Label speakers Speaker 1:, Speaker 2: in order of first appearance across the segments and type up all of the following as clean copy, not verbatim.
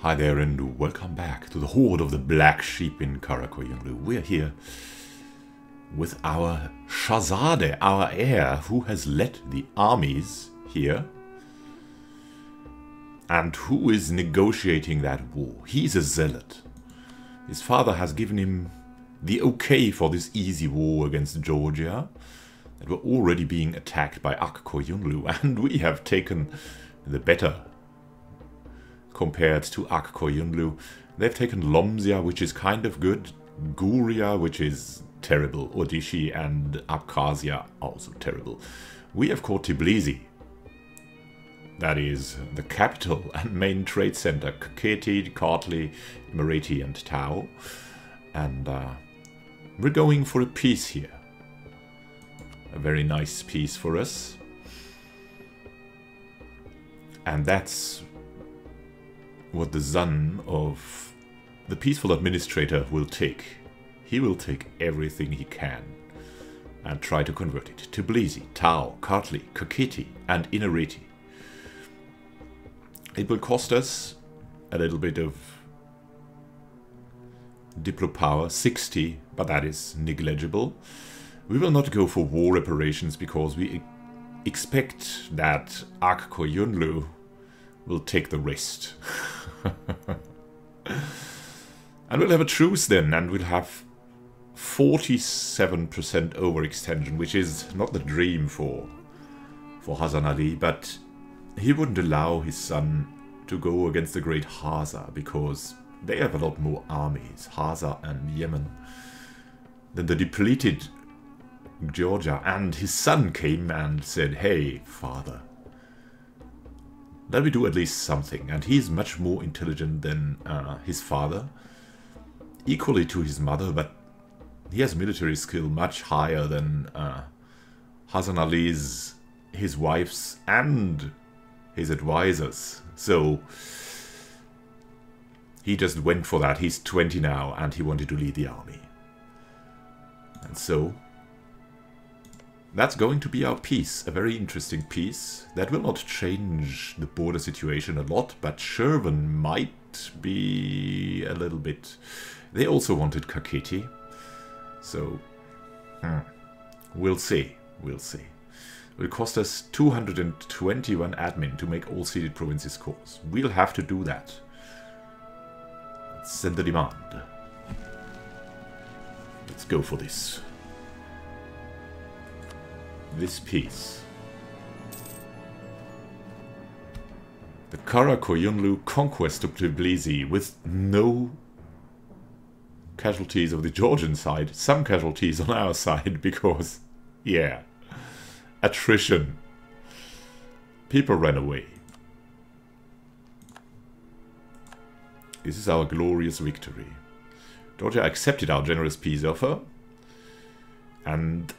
Speaker 1: Hi there and welcome back to the Horde of the Black Sheep in Qara Qoyunlu. We're here with our Shahzadeh, our heir, who has led the armies here and who is negotiating that war. He's a zealot. His father has given him the okay for this easy war against Georgia that were already being attacked by Qara Qoyunlu, and we have taken the better compared to Qara Qoyunlu. They've taken Lomzia, which is kind of good, Guria, which is terrible, Odishi and Abkhazia, also terrible. We have caught Tbilisi. That is the capital and main trade center, Kakheti, Cradle, Imereti and Tau. And we're going for a peace here. A very nice peace for us. And that's what the son of the peaceful administrator will take. He will take everything he can and try to convert it. Tbilisi, Tau, Cradle, Kakheti and Imereti. It will cost us a little bit of diplo power, 60, but that is negligible. We will not go for war reparations because we expect that Qara Qoyunlu will take the rest. And we'll have a truce then, and we'll have 47% overextension, which is not the dream for Hasan Ali, but he wouldn't allow his son to go against the great Haza, because they have a lot more armies, Haza and Yemen, than the depleted Georgia. And his son came and said, "Hey, father, let me do at least something." And he's much more intelligent than his father, equally to his mother, but he has military skill much higher than Hasan Ali's, his wife's, and his advisors. So he just went for that. He's 20 now, and he wanted to lead the army. And so that's going to be our peace, a very interesting peace. That will not change the border situation a lot, but Shervan might be a little bit... They also wanted Kakheti, so we'll see, we'll see. It will cost us 221 admin to make all ceded provinces cores. We'll have to do that. Let's send the demand. Let's go for this. This piece. The Qara Qoyunlu conquest of Tbilisi with no casualties of the Georgian side, some casualties on our side because, yeah, attrition. People ran away. This is our glorious victory. Georgia accepted our generous peace offer, and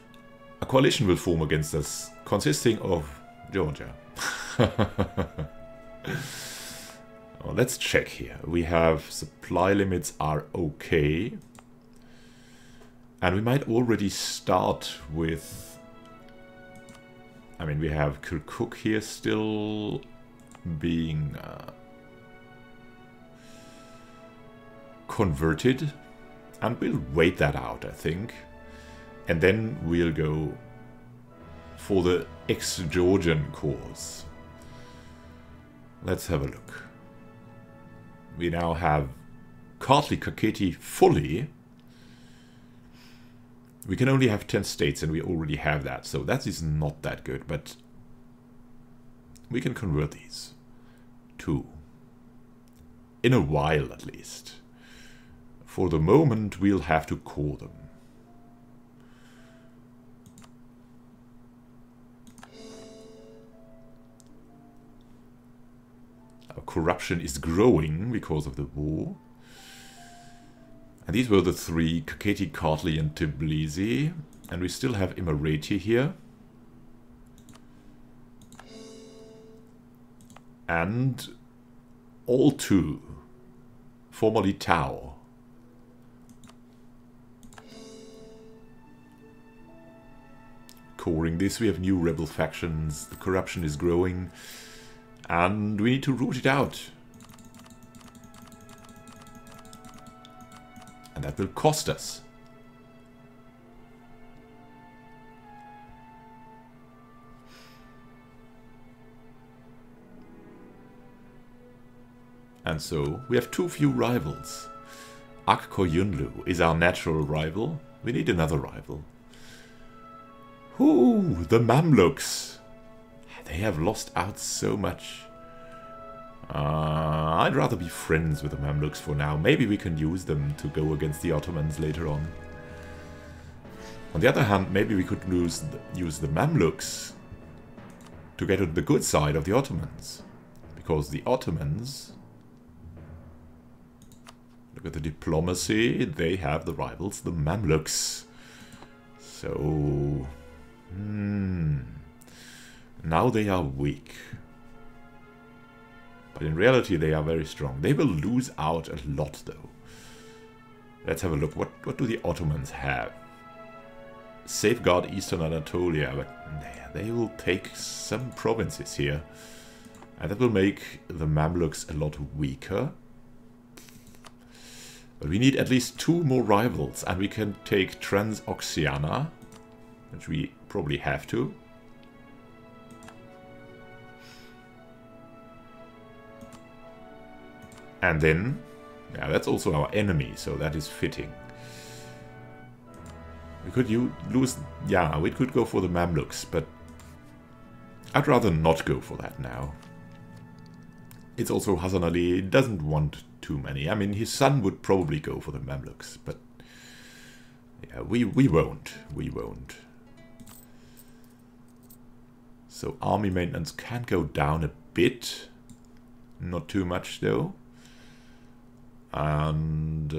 Speaker 1: a coalition will form against us, consisting of Georgia. Well, let's check here. We have supply limits are okay. And we might already start with... I mean, we have Kirkuk here still being converted. And we'll wait that out, I think. And then we'll go for the ex-Georgian cause. Let's have a look. We now have Cradle Kakheti fully. We can only have 10 states and we already have that. So that is not that good, but we can convert these to, in a while at least. For the moment we'll have to core them. Corruption is growing because of the war. And these were the three, Kakheti, Cradle and Tbilisi. And we still have Imereti here. And Altu, formerly Tau. Coring this, we have new rebel factions. The corruption is growing. And we need to root it out. And that will cost us. And so, we have too few rivals. Qara Qoyunlu is our natural rival. We need another rival. Ooh, the Mamluks. They have lost out so much. I'd rather be friends with the Mamluks for now. Maybe we can use them to go against the Ottomans later on. On the other hand, maybe we could use the Mamluks to get on the good side of the Ottomans. Because the Ottomans... Look at the diplomacy. They have the rivals, the Mamluks. So... Now they are weak. But in reality they are very strong. They will lose out a lot though. Let's have a look. What do the Ottomans have? Safeguard Eastern Anatolia. But they will take some provinces here. And that will make the Mamluks a lot weaker. But we need at least 2 more rivals. And we can take Transoxiana. Which we probably have to. And then, yeah, that's also our enemy, so that is fitting. We could lose, yeah, we could go for the Mamluks, but I'd rather not go for that now. It's also Hasan Ali doesn't want too many. I mean, his son would probably go for the Mamluks, but yeah, we won't. We won't. So army maintenance can go down a bit. Not too much though. And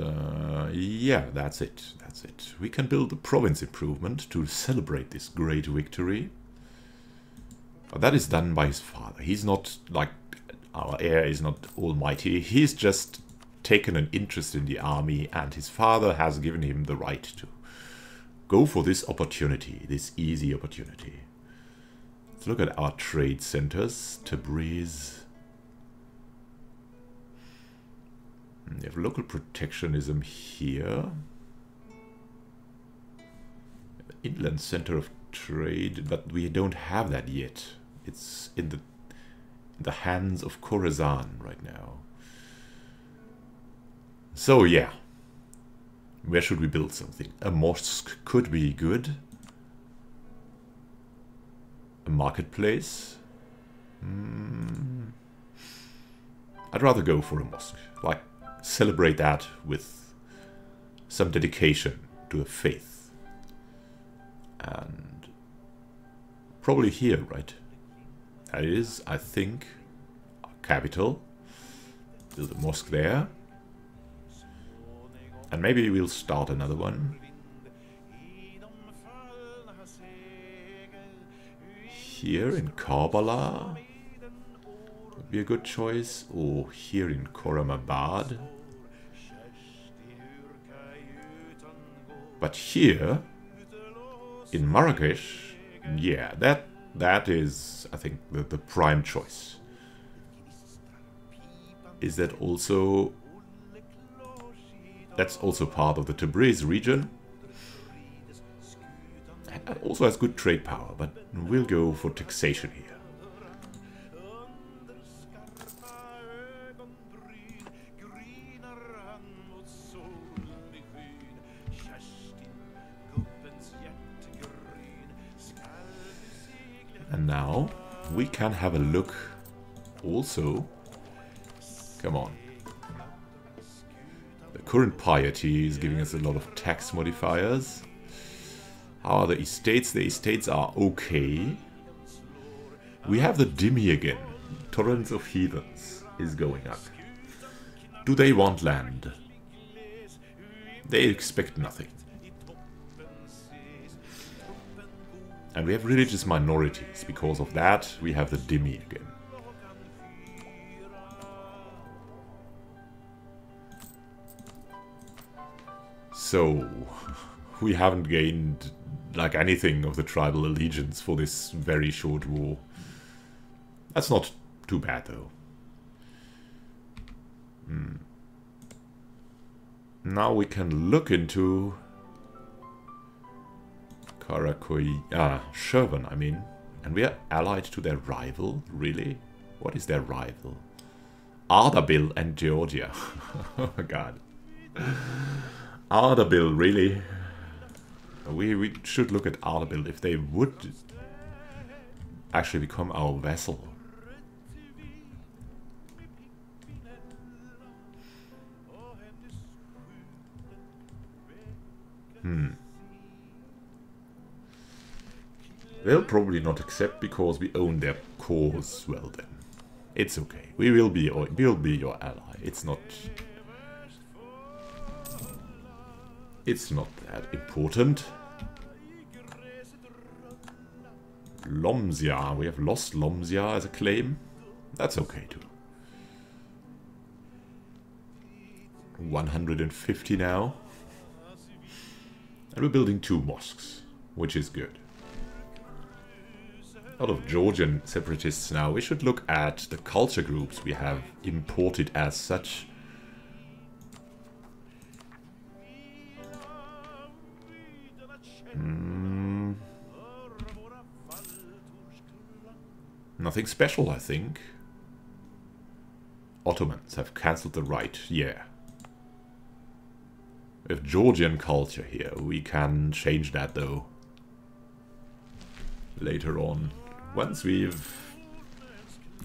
Speaker 1: yeah, that's it. That's it. We can build a province improvement to celebrate this great victory. But that is done by his father. He's not like our heir is not almighty. He's just taken an interest in the army, and his father has given him the right to go for this opportunity, this easy opportunity. Let's look at our trade centers. Tabriz. We have local protectionism here. Inland center of trade, but we don't have that yet. It's in the hands of Khorasan right now. So yeah, where should we build something? A mosque could be good. A marketplace. I'd rather go for a mosque. Like, celebrate that with some dedication to the faith. And probably here, right? That is, I think, our capital. Build a mosque there. And maybe we'll start another one. Here in Karbala would be a good choice. Or here in Koramabad. But here in Marrakesh, yeah, that is, I think, the prime choice. Is that also... That's also part of the Tabriz region. It also has good trade power, but we'll go for taxation here. And now we can have a look also. Come on. The current piety is giving us a lot of tax modifiers. How are the estates? The estates are okay. We have the dhimmi again. Torrents of heathens is going up. Do they want land? They expect nothing. And we have religious minorities. Because of that, we have the dhimmi again. So, we haven't gained like anything of the tribal allegiance for this very short war. That's not too bad though. Now we can look into Qara Qoyunlu, Shervan, I mean. And we are allied to their rival? Really? What is their rival? Ardabil and Georgia. Oh my god. Ardabil, really? We should look at Ardabil if they would actually become our vassal. They'll probably not accept because we own their cause. Well then, it's okay. We'll be your ally. It's not that important. Lomzia. We have lost Lomzia as a claim. That's okay too. 150 now. And we're building 2 mosques, which is good. A lot of Georgian separatists now. We should look at the culture groups we have imported as such. Nothing special, I think. Ottomans have cancelled the right, yeah. We have Georgian culture here. We can change that though. Later on. Once we've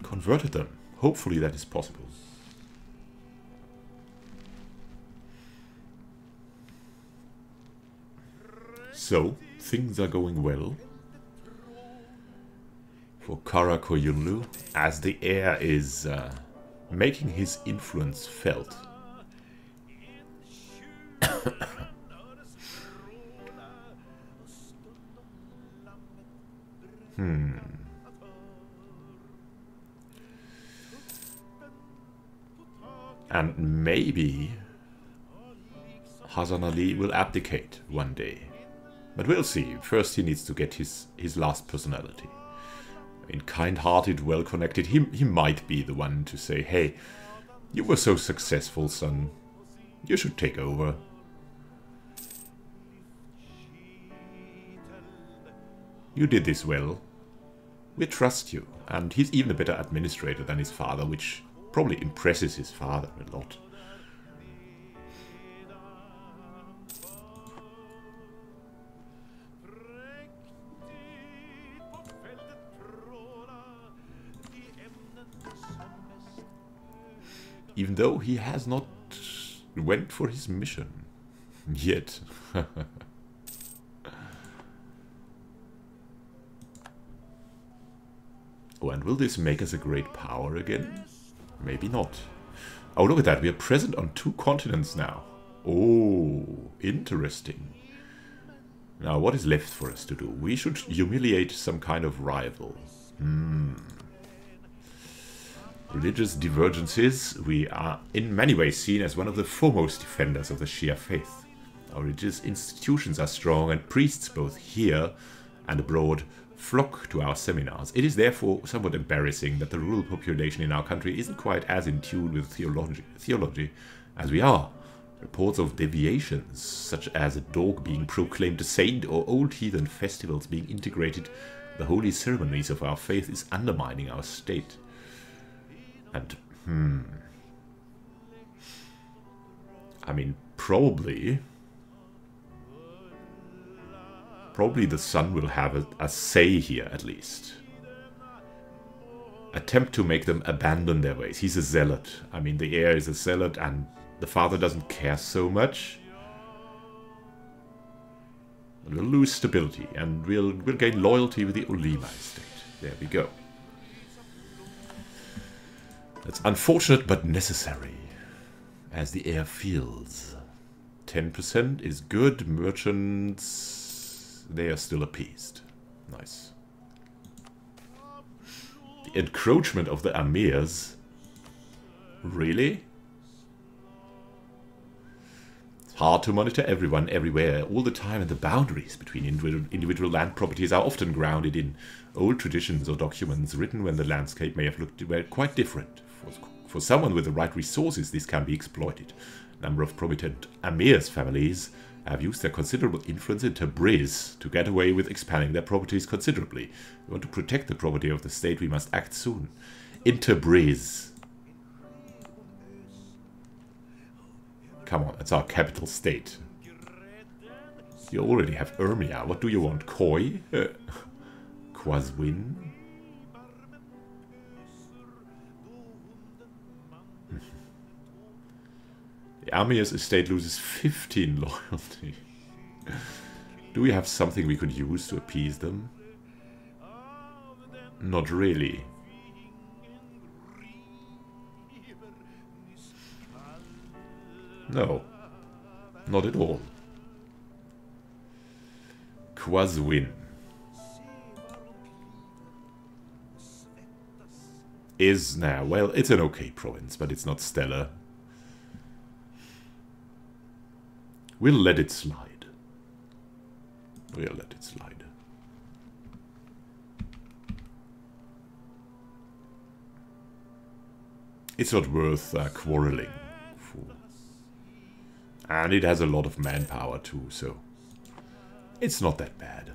Speaker 1: converted them. Hopefully that is possible. So, things are going well for Qara Qoyunlu, as the heir is making his influence felt. And maybe Hasan Ali will abdicate one day. But we'll see. First he needs to get his last personality. I mean, kind-hearted, well-connected, he might be the one to say, hey, you were so successful, son. You should take over. You did this well. We trust you. And he's even a better administrator than his father, which probably impresses his father a lot. Even though he has not went for his mission yet. Oh, and will this make us a great power again? Maybe not. Oh, look at that. We are present on 2 continents now. Oh, interesting. Now, what is left for us to do? We should humiliate some kind of rival. Religious divergences. We are in many ways seen as one of the foremost defenders of the Shia faith. Our religious institutions are strong, and priests both here and abroad flock to our seminars. It is therefore somewhat embarrassing that the rural population in our country isn't quite as in tune with theology as we are. Reports of deviations, such as a dog being proclaimed a saint or old heathen festivals being integrated the holy ceremonies of our faith, is undermining our state. And, I mean, probably the son will have a say here, at least. Attempt to make them abandon their ways. He's a zealot. I mean, the heir is a zealot, and the father doesn't care so much. We'll lose stability, and we'll gain loyalty with the Ulema estate. There we go. That's unfortunate, but necessary, as the heir feels. 10% is good. Merchants, they are still appeased. Nice. The encroachment of the Amirs. Really? It's hard to monitor everyone, everywhere, all the time, and the boundaries between individual land properties are often grounded in old traditions or documents written when the landscape may have looked quite different For someone with the right resources, this can be exploited. A number of prominent Amirs families have used their considerable influence in Tabriz to get away with expanding their properties considerably. We want to protect the property of the state. We must act soon. In Tabriz. Come on, that's our capital state. You already have Urmia. What do you want? Koi? Qazwin? The Amir's estate loses 15 loyalty. Do we have something we could use to appease them? Not really. No. Not at all. Qazwin is now, well, it's an okay province, but it's not stellar. We'll let it slide. We'll let it slide. It's not worth quarreling for. And it has a lot of manpower too, so it's not that bad.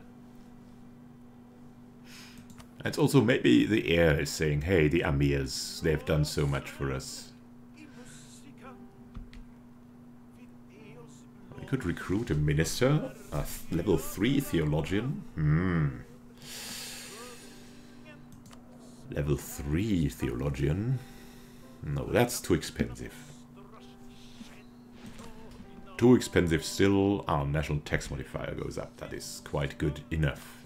Speaker 1: It's also maybe the heir is saying, hey, the Amirs, they've done so much for us. We could recruit a minister, a level 3 theologian. Level 3 theologian. No, that's too expensive. Too expensive still. Our national tax modifier goes up. That is quite good enough.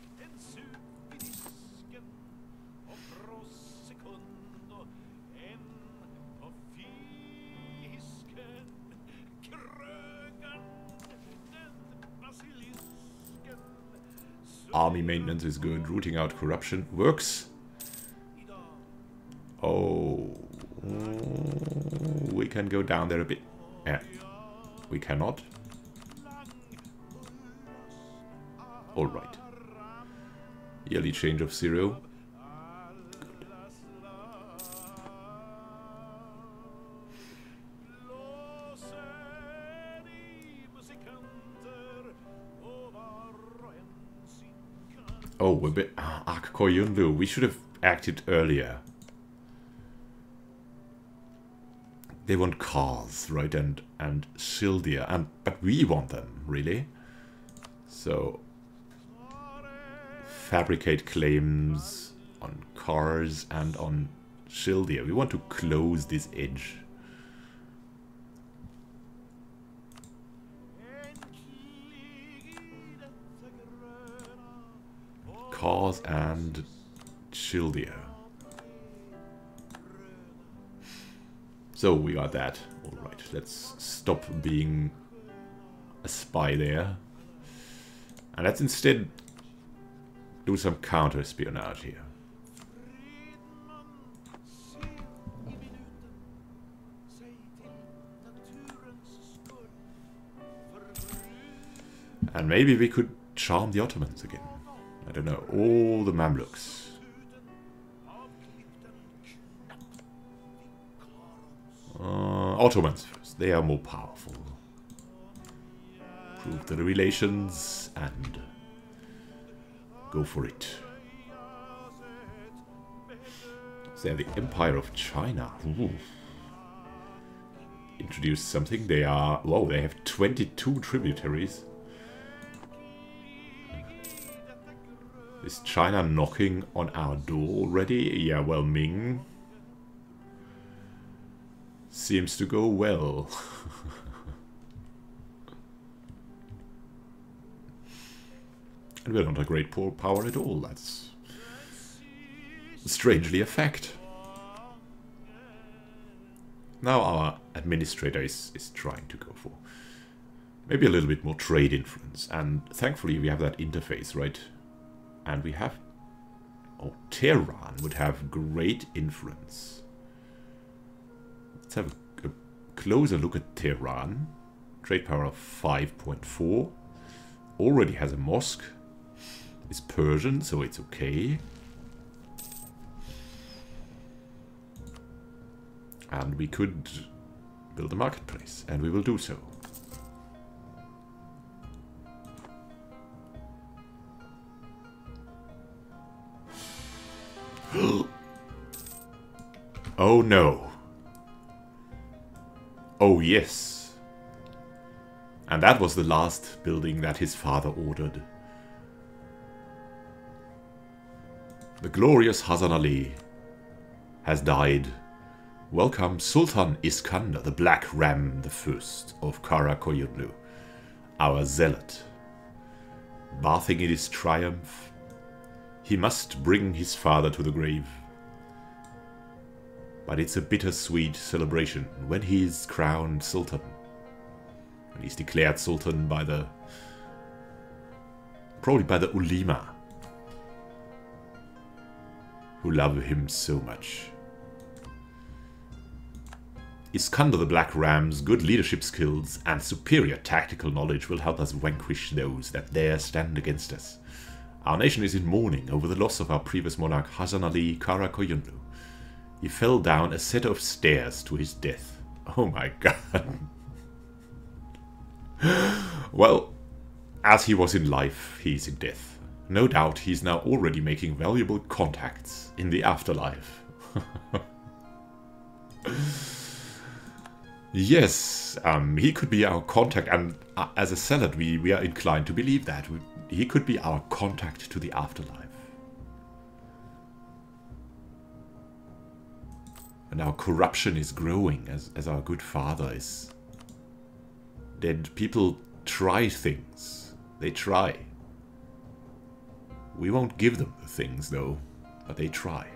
Speaker 1: Army maintenance is good. Rooting out corruption works. Oh, we can go down there a bit. Yeah, we cannot. All right. Yearly change of 0. Good. Oh, we're a bit... Qara Qoyunlu. We should have acted earlier. They want cars, right? And Shildia. But we want them, really. So... fabricate claims on cars and on Shildia. We want to close this edge. Cars and Shildia. So we got that. Alright, let's stop being a spy there. And let's instead do some counter-espionage here. And maybe we could charm the Ottomans again. I don't know. All the Mamluks. Ottomans first. They are more powerful. Prove the relations and go for it. They're the Empire of China. Ooh. Introduce something. They are... Whoa, they have 22 tributaries. Is China knocking on our door already? Yeah, well, Ming seems to go well. And we're not a great power at all. That's strangely a fact. Now our administrator is trying to go for maybe a little bit more trade influence. And thankfully we have that interface, right? And we have... Oh, Tehran would have great influence. Let's have a closer look at Tehran. Trade power of 5.4. Already has a mosque. It's Persian, so it's okay. And we could build a marketplace, and we will do so. Oh no. Oh yes. And that was the last building that his father ordered. The glorious Hasan Ali has died. Welcome Sultan Iskander, the Black Ram the First of Qara Qoyunlu, our zealot. Bathing in his triumph, he must bring his father to the grave. But it's a bittersweet celebration when he is crowned Sultan. When he's declared Sultan by the... probably by the Ulema, who love him so much. Iskander the Black Ram's good leadership skills and superior tactical knowledge will help us vanquish those that dare stand against us. Our nation is in mourning over the loss of our previous monarch Hasan Ali Qara Qoyunlu. He fell down a set of stairs to his death. Oh my god. Well, as he was in life, he is in death. No doubt he's now already making valuable contacts in the afterlife. Yes, he could be our contact, and as a zealot we are inclined to believe that. He could be our contact to the afterlife. And our corruption is growing as our good father is dead. People try things. They try. We won't give them the things though, but they try.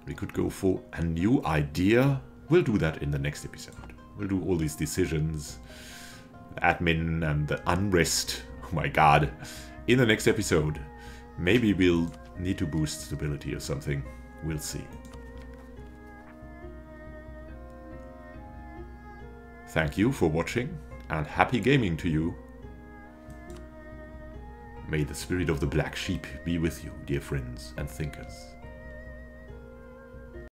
Speaker 1: We could go for a new idea. We'll do that in the next episode. We'll do all these decisions, the admin and the unrest. Oh my god. In the next episode. Maybe we'll need to boost stability or something. We'll see. Thank you for watching, and happy gaming to you. May the spirit of the black sheep be with you, dear friends and thinkers.